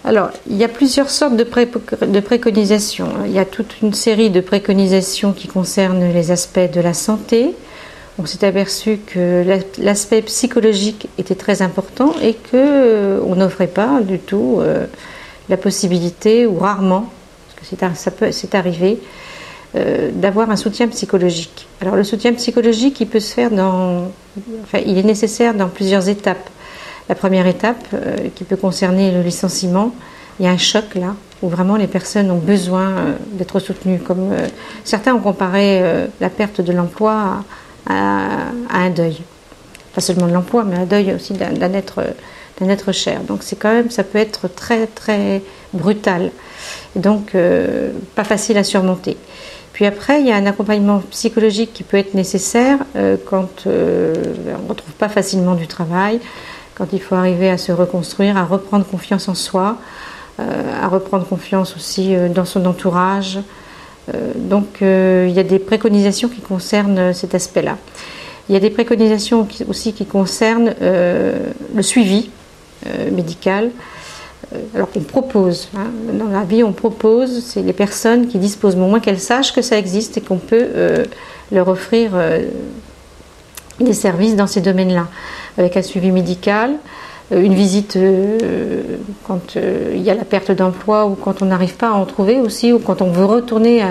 Alors, il y a plusieurs sortes de préconisations. Il y a toute une série de préconisations qui concernent les aspects de la santé. On s'est aperçu que l'aspect psychologique était très important et qu'on n'offrait pas du tout la possibilité, ou rarement, parce que c'est arrivé, d'avoir un soutien psychologique. Alors le soutien psychologique, il peut se faire il est nécessaire dans plusieurs étapes. La première étape, qui peut concerner le licenciement, il y a un choc là, où vraiment les personnes ont besoin d'être soutenues. Comme certains ont comparé la perte de l'emploi à un deuil. Pas seulement de l'emploi, mais un deuil aussi d'un être cher. Donc ça peut être très très brutal. Et donc pas facile à surmonter. Puis après, il y a un accompagnement psychologique qui peut être nécessaire quand on ne retrouve pas facilement du travail, quand il faut arriver à se reconstruire, à reprendre confiance en soi, à reprendre confiance aussi dans son entourage. Donc il y a des préconisations qui concernent cet aspect-là. Il y a des préconisations aussi qui concernent le suivi médical. Alors on propose, dans la vie on propose, c'est les personnes qui disposent, au moins qu'elles sachent que ça existe et qu'on peut leur offrir des services dans ces domaines-là, avec un suivi médical, une visite quand il y a la perte d'emploi ou quand on n'arrive pas à en trouver aussi, ou quand on veut retourner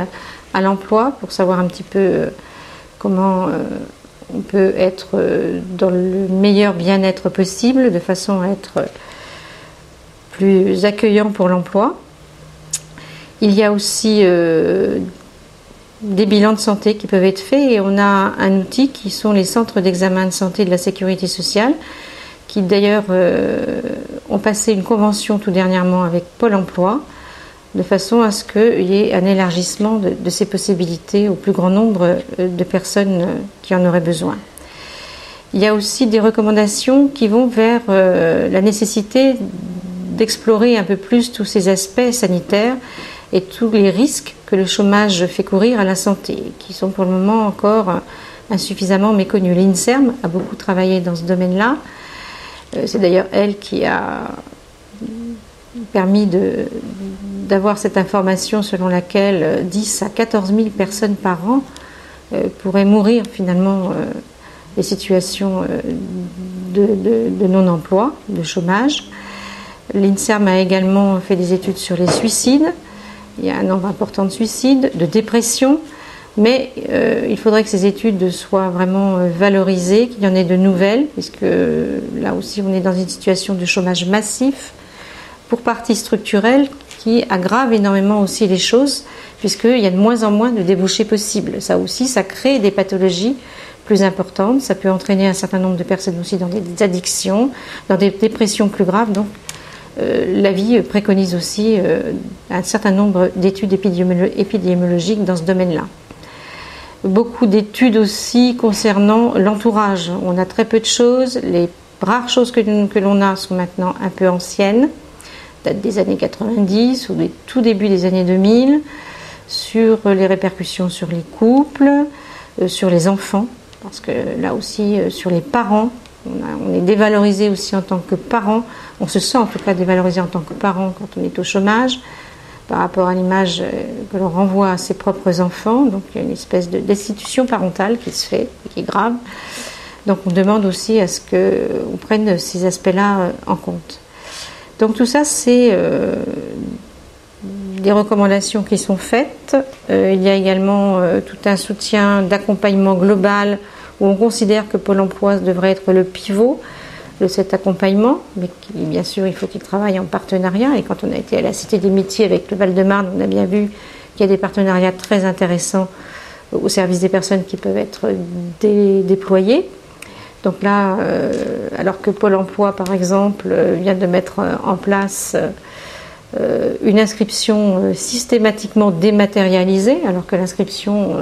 à l'emploi pour savoir un petit peu comment on peut être dans le meilleur bien-être possible, de façon à être plus accueillant pour l'emploi. Il y a aussi des bilans de santé qui peuvent être faits, et on a un outil qui sont les centres d'examen de santé de la sécurité sociale, qui d'ailleurs ont passé une convention tout dernièrement avec Pôle emploi, de façon à ce qu'il y ait un élargissement de ces possibilités au plus grand nombre de personnes qui en auraient besoin. Il y a aussi des recommandations qui vont vers la nécessité d'explorer un peu plus tous ces aspects sanitaires et tous les risques que le chômage fait courir à la santé, qui sont pour le moment encore insuffisamment méconnus. L'INSERM a beaucoup travaillé dans ce domaine-là. C'est d'ailleurs elle qui a permis d'avoir cette information selon laquelle 10 à 14 000 personnes par an pourraient mourir finalement des situations de non-emploi, de chômage. L'INSERM a également fait des études sur les suicides. Il y a un nombre important de suicides, de dépression, mais il faudrait que ces études soient vraiment valorisées, qu'il y en ait de nouvelles, puisque là aussi on est dans une situation de chômage massif, pour partie structurelle, qui aggrave énormément aussi les choses, puisqu'il y a de moins en moins de débouchés possibles. Ça aussi, ça crée des pathologies plus importantes, ça peut entraîner un certain nombre de personnes aussi dans des addictions, dans des dépressions plus graves. Donc l'avis préconise aussi un certain nombre d'études épidémiologiques dans ce domaine-là. Beaucoup d'études aussi concernant l'entourage. On a très peu de choses. Les rares choses que l'on a sont maintenant un peu anciennes, datent des années 90 ou des tout débuts des années 2000, sur les répercussions sur les couples, sur les enfants, parce que là aussi sur les parents, on est dévalorisé aussi en tant que parent. On se sent en tout cas dévalorisé en tant que parent quand on est au chômage par rapport à l'image que l'on renvoie à ses propres enfants. Donc il y a une espèce de destitution parentale qui se fait, qui est grave. Donc on demande aussi à ce qu'on prenne ces aspects-là en compte. Donc tout ça, c'est des recommandations qui sont faites. Il y a également tout un soutien d'accompagnement global, où on considère que Pôle emploi devrait être le pivot de cet accompagnement, mais bien sûr il faut qu'il travaille en partenariat. Et quand on a été à la Cité des métiers avec le Val-de-Marne, on a bien vu qu'il y a des partenariats très intéressants au service des personnes qui peuvent être déployées. Donc là, alors que Pôle emploi par exemple vient de mettre en place une inscription systématiquement dématérialisée, alors que l'inscription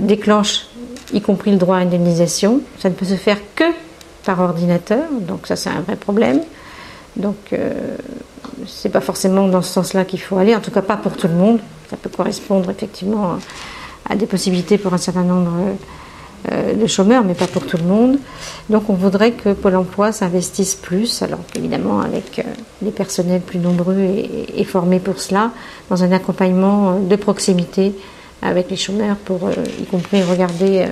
déclenche y compris le droit à indemnisation, ça ne peut se faire que par ordinateur, donc ça c'est un vrai problème. Donc c'est pas forcément dans ce sens-là qu'il faut aller, en tout cas pas pour tout le monde. Ça peut correspondre effectivement à des possibilités pour un certain nombre le chômeur, mais pas pour tout le monde. Donc on voudrait que Pôle emploi s'investisse plus, alors évidemment avec des personnels plus nombreux et formés pour cela, dans un accompagnement de proximité avec les chômeurs pour y compris regarder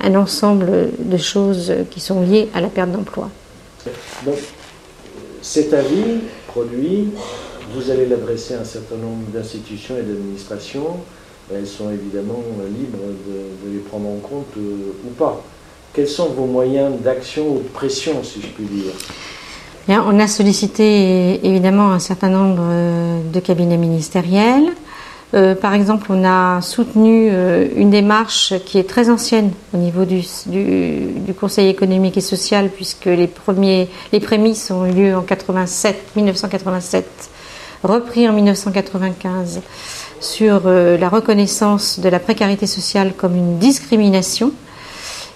un ensemble de choses qui sont liées à la perte d'emploi. Donc cet avis produit, vous allez l'adresser à un certain nombre d'institutions et d'administrations. Elles sont évidemment libres de les prendre en compte ou pas. Quels sont vos moyens d'action ou de pression, si je puis dire? Bien, on a sollicité évidemment un certain nombre de cabinets ministériels. Par exemple, on a soutenu une démarche qui est très ancienne au niveau du Conseil économique et social, puisque les prémices ont eu lieu en 1987, repris en 1995, sur la reconnaissance de la précarité sociale comme une discrimination.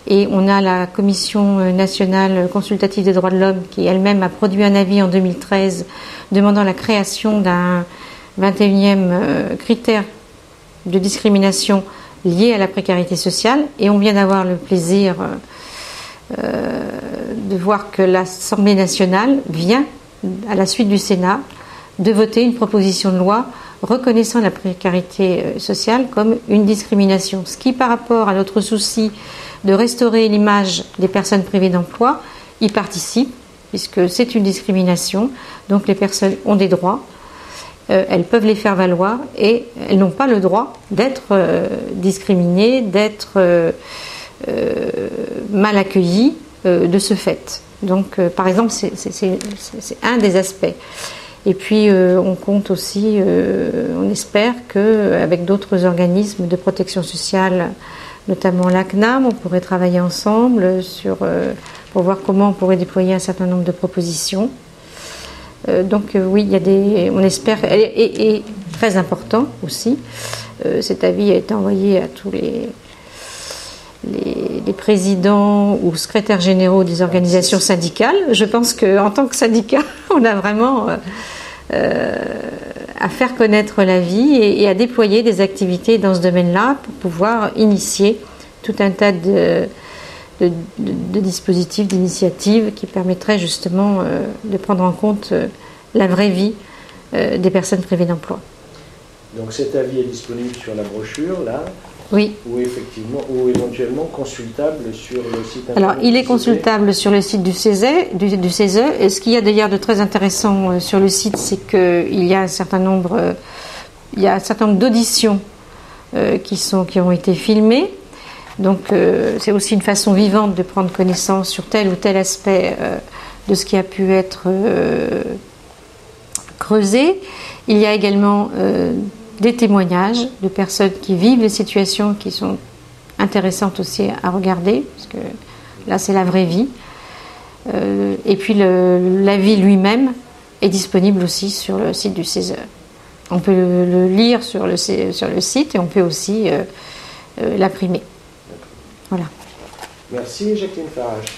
Et on a la Commission nationale consultative des droits de l'homme qui elle-même a produit un avis en 2013 demandant la création d'un 21e critère de discrimination lié à la précarité sociale. Et on vient d'avoir le plaisir de voir que l'Assemblée nationale vient, à la suite du Sénat, de voter une proposition de loi reconnaissant la précarité sociale comme une discrimination. Ce qui, par rapport à notre souci de restaurer l'image des personnes privées d'emploi, y participe, puisque c'est une discrimination. Donc les personnes ont des droits, elles peuvent les faire valoir et elles n'ont pas le droit d'être discriminées, d'être mal accueillies de ce fait. Donc par exemple, c'est un des aspects. Et puis on compte aussi, on espère qu'avec d'autres organismes de protection sociale, notamment la CNAM, on pourrait travailler ensemble pour voir comment on pourrait déployer un certain nombre de propositions. Donc oui, on espère, et très important aussi, cet avis a été envoyé à tous les présidents ou secrétaires généraux des organisations syndicales. Je pense qu'en tant que syndicat, on a vraiment à faire connaître l'avis et à déployer des activités dans ce domaine-là pour pouvoir initier tout un tas de dispositifs, d'initiatives qui permettraient justement de prendre en compte la vraie vie des personnes privées d'emploi. Donc cet avis est disponible sur la brochure, là? Oui. Ou éventuellement consultable sur le site internet? Alors, il est consultable sur le site du CESE. Et ce qu'il y a d'ailleurs de très intéressant sur le site, c'est qu'il y a un certain nombre d'auditions qui ont été filmées. Donc, c'est aussi une façon vivante de prendre connaissance sur tel ou tel aspect de ce qui a pu être creusé. Il y a également des témoignages de personnes qui vivent des situations qui sont intéressantes aussi à regarder, parce que là c'est la vraie vie. Et puis l'avis lui-même est disponible aussi sur le site du CESE. On peut le lire sur le site et on peut aussi l'imprimer. Voilà. Merci Jacqueline Farage.